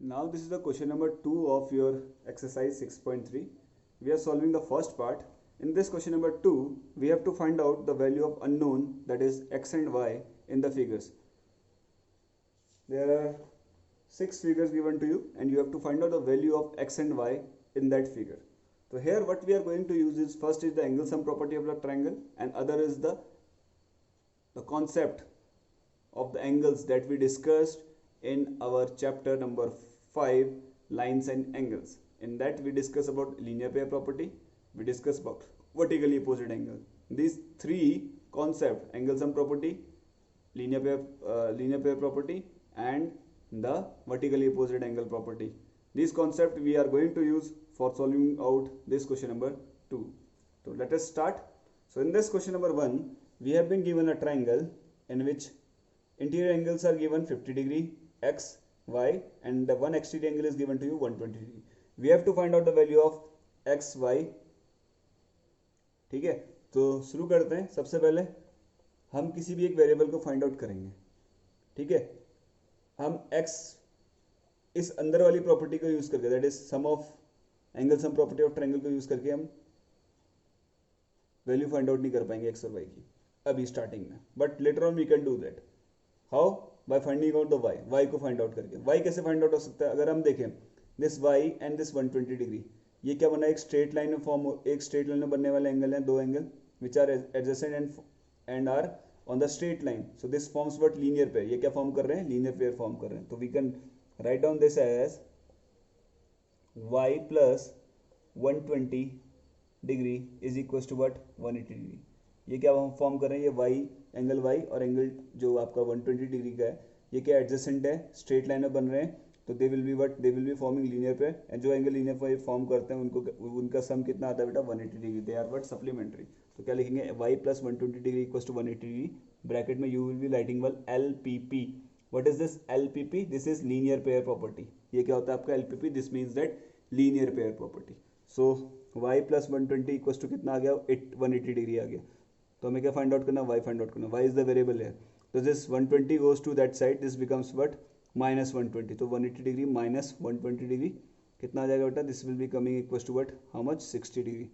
Now this is the question number 2 of your exercise 6.3. We are solving the first part. In this question number 2, we have to find out the value of unknown, that is x and y, in the figures. There are 6 figures given to you and you have to find out the value of x and y in that figure. So here what we are going to use is, first is the angle sum property of the triangle and other is the concept of the angles that we discussed in our chapter number 5, lines and angles. In that we discuss about linear pair property, we discuss about vertically opposite angle. These three concepts, angle sum property, linear pair property and the vertically opposite angle property, these concepts we are going to use for solving out this question number 2. So let us start. So in this question number 1, we have been given a triangle in which interior angles are given 50 degree x, y, and the one exterior angle is given to you 120 degree. We have to find out the value of x, y. ठीक है, तो शुरू करते हैं. सबसे पहले हम किसी भी एक वेरिएबल को फाइंड आउट करेंगे. ठीक है, हम x इस अंदर वाली प्रॉपर्टी को यूज करके, that is sum of angle sum property of triangle को यूज करके हम वैल्यू फाइंड आउट नहीं कर पाएंगे x और y की अभी स्टार्टिंग में, but later on we can do that. How? By finding out the y को फाइंड आउट करके. y कैसे फाइंड आउट हो सकता है? अगर हम देखें this y and this 120 degree, ये क्या बना? एक स्ट्रेट लाइन में फॉर्म, एक स्ट्रेट लाइन में बनने वाले एंगल हैं, दो angle which are adjacent and are on the straight line. So this forms what? Linear pair. ये क्या फॉर्म कर रहे हैं? लीनियर पेयर फॉर्म कर रहे हैं. तो we can write down this as y plus 120 degree is equal to what? 180 degree. ये क्या हम फॉर्म कर रहे हैं? ये y, एंगल y और एंगल जो आपका 120 डिग्री का है, ये क्या एडजेसेंट है, स्ट्रेट लाइन में बन रहे हैं. तो they will be what? They will be forming linear pair. And जो एंगल लीनियर पेयर फॉर्म करते हैं उनको, उनका सम कितना आता है बेटा? 180 degree. They are what? Supplementary. तो क्या लिखेंगे? y plus 120 degree equal to 180 degree. Bracket में you will be writing well LPP. What is this LPP? This is linear pair property. ये क्या होता है आपका LPP? This means that linear pair property. So y plus 120 equal to कितना आ गया? 180 degree आ गया. तो हमें क्या फाइंड आउट करना? y फाइंड आउट करना. y इज द वेरिएबल है. तो this 120 goes to that side, this becomes what? Minus 120. तो 180 डिग्री माइनस 120 डिग्री कितना आ जाएगा बेटा? This will be coming equal to what? How much? 60 degree.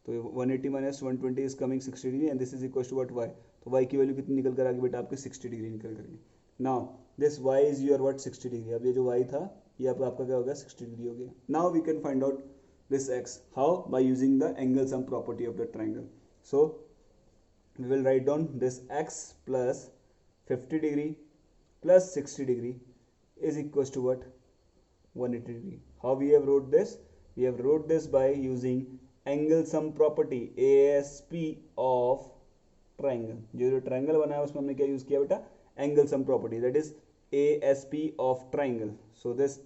तो 180 minus 120 is coming 60 degree and this is equal to what? y. तो y की value कितनी निकल कर आ गई बेटा? आपके 60 डिग्री निकल कर गई. Now this y is your what? 60 degree. अब ये जो y था ये अब आपका क्या हो गया? 60 डिग्री हो गया. Now we can find out this x. How? By using the angle sum property of the triangle. So we will write down this x plus 50 degree plus 60 degree is equals to what? 180 degree. How we have wrote this? We have wrote this by using angle sum property ASP of triangle. जो triangle बना है उसमें हमने क्या use किया बेटा? Angle sum property, that is ASP of triangle. So this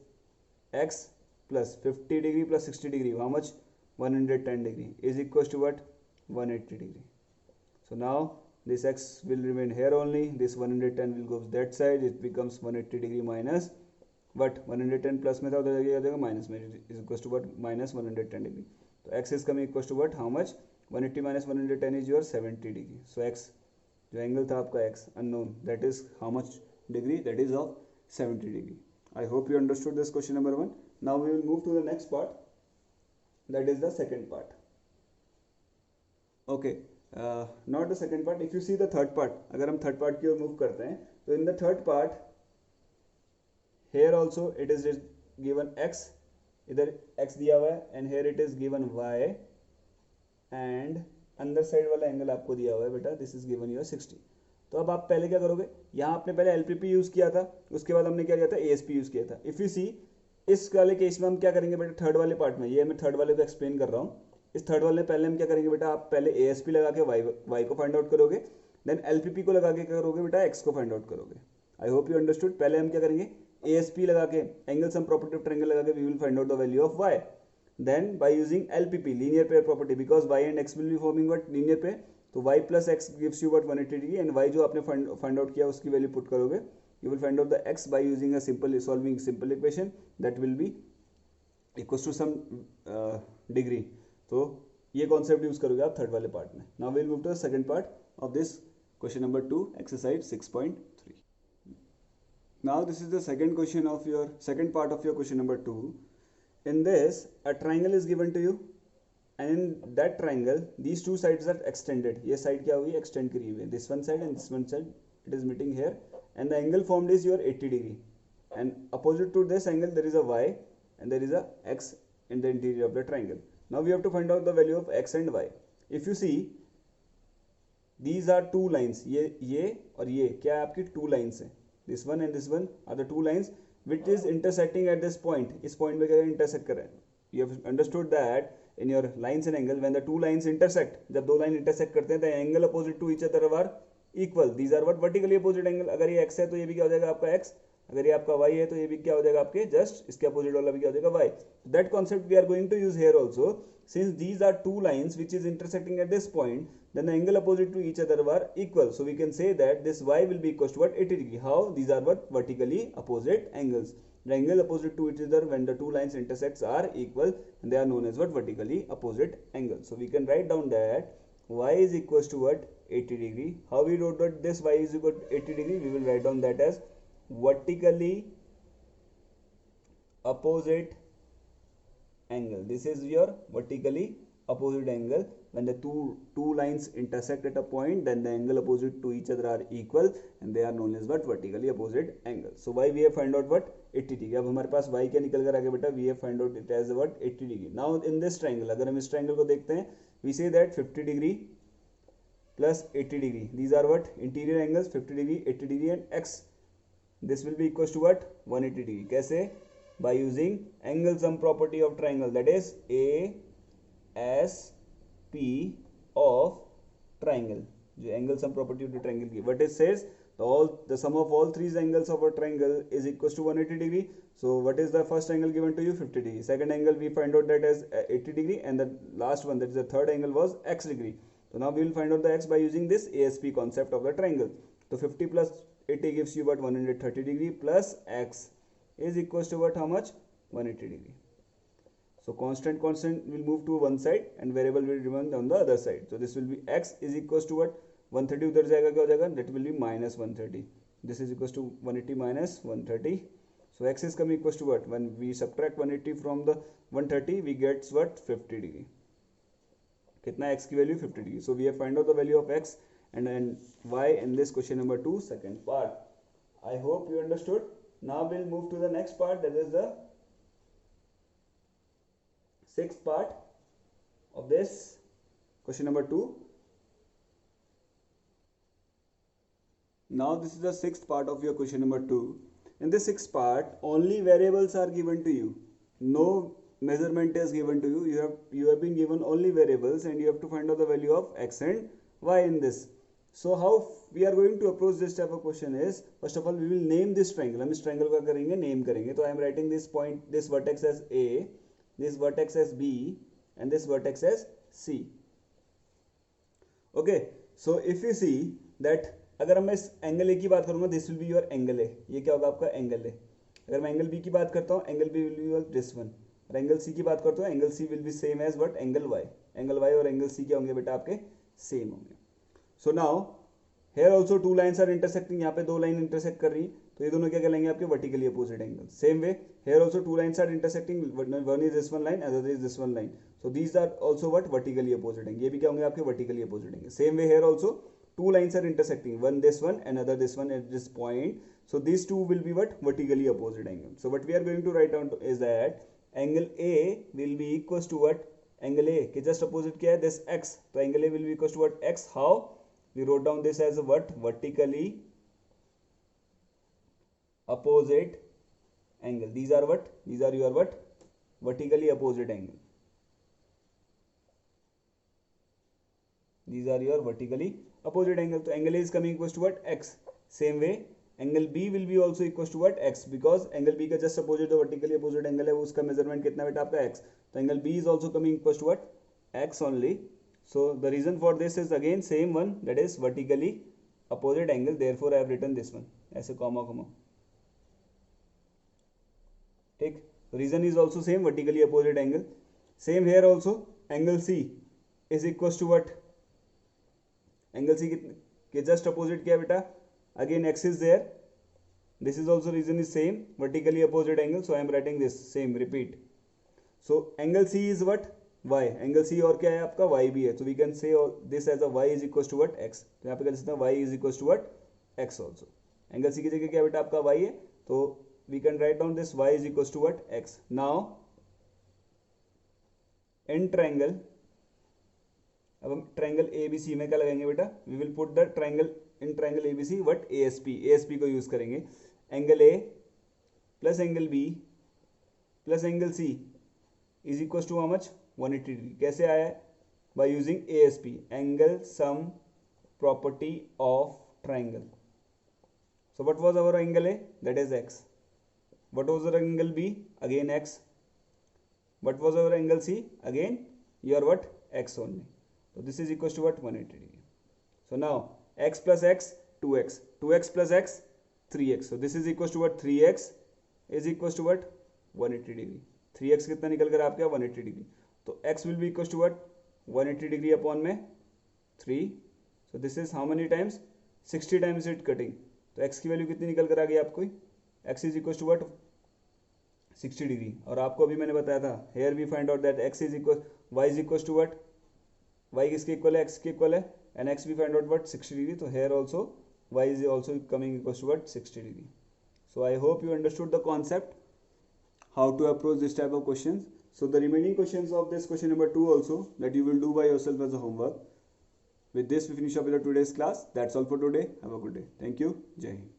x plus 50 degree plus 60 degree, how much? 110 degree is equals to what? 180 degree. So now this x will remain here only, this 110 will go that side, it becomes 180 degree minus what? 110 plus में था उधर जाएगा minus में, is equals to what? Minus 110 degree. तो x is coming equals to what? How much? 180 minus 110 is your 70 degree. So x जो angle था आपका x unknown, that is how much degree? That is of 70 degree. I hope you understood this question number 1. Now we will move to the next part, that is the second part. Okay, not the second part. If you see the third part, अगर हम third part की ओर move करते हैं, तो in the third part here also it is given x, इधर x दिया हुआ है and here it is given y and अंदर साइड वाला एंगल आपको दिया हुआ है बेटा, दिस इज गिवन योर 60. तो अब आप पहले क्या करोगे? यहाँ आपने पहले LPP यूज किया था, उसके बाद हमने क्या किया था? ASP यूज किया था. इफ यू सी इस वाले केस में हम क्या करेंगे बेटा? थर्ड वाले पार्ट में, ये मैं थर्ड वाले को एक्सप्लेन कर रहा हूँ. इस थर्ड वाले में पहले हम क्या करेंगे बेटा? आप पहले ASP लगा के y को फाइंड आउट करोगे, देन LPP को लगा के क्या करोगे बेटा? x को फाइंड आउट करोगे. I hope you understood. पहले हम क्या करेंगे? ASP लगा के, angle sum property of triangle लगा के we will find out the value of y. Then by using LPP, linear pair property, because y and x will be forming what? Linear pair. तो y plus x gives you what? 180 degree and y जो आपने find out किया उसकी value put करोगे, you will find out the x by using a solving simple equation that will be equals to some degree. तो ये concept use करोगे आप third वाले पार्ट में. Now we will move to the second part of this question number 2 exercise 6.3. Now this is the second part of your question number 2. In this, a triangle is given to you, and in that triangle these two sides are extended. ये side क्या हुई, extend करी हुई है, this one side and this one side, it is meeting here, and the angle formed is your 80 degree, and opposite to this angle there is a y and there is a x in the interior of the triangle. Now we have to find out the value of x and y. If you see, these are two lines, ये और ये क्या है आपकी two lines है, this one and this one are the two lines which is intersecting at this point. इस point में क्या intersect कर रहे हैं. You have understood that in your lines and angle, when the two lines intersect, जब दो line intersect करते हैं, the angle opposite to each other are equal. These are what, vertically opposite angle. अगर ये x है तो ये भी क्या हो जाएगा आपका x, अगर ये आपका y है तो ये भी क्या हो जाएगा आपके जस्ट इसके अपोजिट वाला भी क्या हो जाएगा y. That concept we are going to use here also. Since these are two lines which is intersecting at this point, then the angle opposite to each other are equal. So we can say that this y will be equal to what, 80 degree. How? These are what, vertically opposite angles. The angle opposite to each other when the two lines intersects are equal, and they are known as what, vertically opposite angles. So we can write down that y is equal to what, 80 degree. How we wrote that this y is equal to 80 degree? We will write down that as vertically opposite angle. This is your vertically opposite angle. When the two lines intersect at a point, then the angle opposite to each other are equal, and they are known as what, vertically opposite angle. So y we have find out what, 80 degree. अब हमारे पास y क्या निकल कर आ गया बेटा, we have find out it as what, 80 degree. Now in this triangle, अगर हम इस triangle को देखते हैं, we say that 50 degree plus 80 degree. These are what, interior angles, 50 degree, 80 degree and x. This will be equal to what, 180 degree. कैसे? By using angle sum property of triangle, that is ASP of triangle. जो angle sum property of the triangle की, what it says, the sum of all three angles of a triangle is equal to 180 degree. So what is the first angle given to you, 50 degree. Second angle we find out that as 80 degree, and the last one, that is the third angle, was x degree. So now we will find out the x by using this ASP concept of the triangle. So 50 plus 80 gives you what, 130 degree, plus x is equals to what, how much, 180 degree. So constant will move to one side and variable will remain on the other side. So this will be x is equals to what, 130 उधर जाएगा, क्या हो जाएगा, that will be minus 130. This is equals to 180 minus 130. So x is coming equals to what, when we subtract 180 from the 130, we get what, 50 degree. कितना x की value, 50 degree. So we have find out the value of x and then y in this question number 2, second part. I hope you understood. Now we'll move to the next part, that is the sixth part of this question number 2. Now this is the sixth part of your question number 2. In this sixth part, only variables are given to you. No measurement is given to you. You have been given only variables, and you have to find out the value of x and y in this. So how we are going to approach this type of question is, first of all we will name this triangle. हम इस triangle का करेंगे name करेंगे. तो I am writing this point, this vertex as A, this vertex as B, and this vertex as C. Okay, so if you see that, अगर मैं इस angle A की बात करूंगा, this will be your angle A, ये क्या होगा आपका एंगल ए. अगर मैं एंगल बी की बात करता हूँ, angle B will be your this one. और एंगल सी की बात करता हूँ, angle C will be same as what, angle y. Angle y और एंगल सी क्या होंगे बेटा आपके, सेम होंगे. So now here also two lines are intersecting, यहाँ पे दो लाइन इंटरसेक्ट कर रही है, तो ये दोनों क्या कहलाएंगे आपके, vertically opposite angle. Same way here also two lines are intersecting, one is this one line, other is this one line. So these are also what, vertically opposite angle. ये भी क्या होंगे आपके, vertically opposite angle. Same way here also two lines are intersecting, one this one, another this one at this point. So these two will be what, vertically opposite angle. So what we are going to write down is that angle A will be equals to what, angle A के just opposite क्या है, this x. तो angle A will be equals to what, x. How we wrote down this as a what, vertically opposite angle. These are what, these are your what, vertically opposite angle. These are your vertically opposite angle. So angle A is coming equals to what, x. Same way angle B will be also equals to what, x, because angle B का just opposite जो vertically opposite angle है, उसका measurement कितना बेटा आपका x. तो angle B is also coming equals to what, x only. So the reason for this is again same one, that is vertically opposite angle. Therefore I have written this one ऐसे comma comma. ठीक. Reason is also same, vertically opposite angle. Same here also, angle C is equals to what, angle C के just opposite क्या है बेटा, again x is there, This is also reason is same, vertically opposite angle, so I am writing this same, repeat. So angle C is what? Y. Angle C और क्या है आपका? Y भी है. So we can say this as a y is equals to what? X. तो यहाँ पे कर सकते हैं y is equals to what? X also. Angle C की जगह क्या बेटा आपका y है, तो we can write down this y is equals to what? X. Now in triangle, अब हम ट्रायंगल ABC में क्या लगाएंगे बेटा? We will put the triangle in triangle ABC what? ASP को यूज करेंगे. Angle A plus angle B plus angle C is equal to how much? 180 degree. कैसे आया है? By using ASP, angle sum property of triangle. So what was our angle A? That is x. What was our angle B? Again x. What was our angle C? Again your what? x only. So this is equals to what? 180 degree. So now x plus x 2x, 2x plus x 3x. So this is equals to what? 3x is equals to what? 180 degree. 3x कितना निकल कर आपके 180 degree. तो x will be equals to what? 180 degree upon में 3. So this is how many times? 60 times it cutting. तो x की value कितनी निकल कर आ गई आपको? x is equals to what? 60 degree. और आपको अभी मैंने बताया था, here we find out that x is equal, y is equals to what? y किसके इक्वल है? x के इक्वल है. and x we find out what? 60 degree. तो here also y is also coming equals to what? 60 degree. So I hope you understood the concept, how to approach this type of questions. So the remaining questions of this question number 2 also, that you will do by yourself as a homework. With this we finish up with today's class. That's all for today. Have a good day. Thank you. Jai Hind.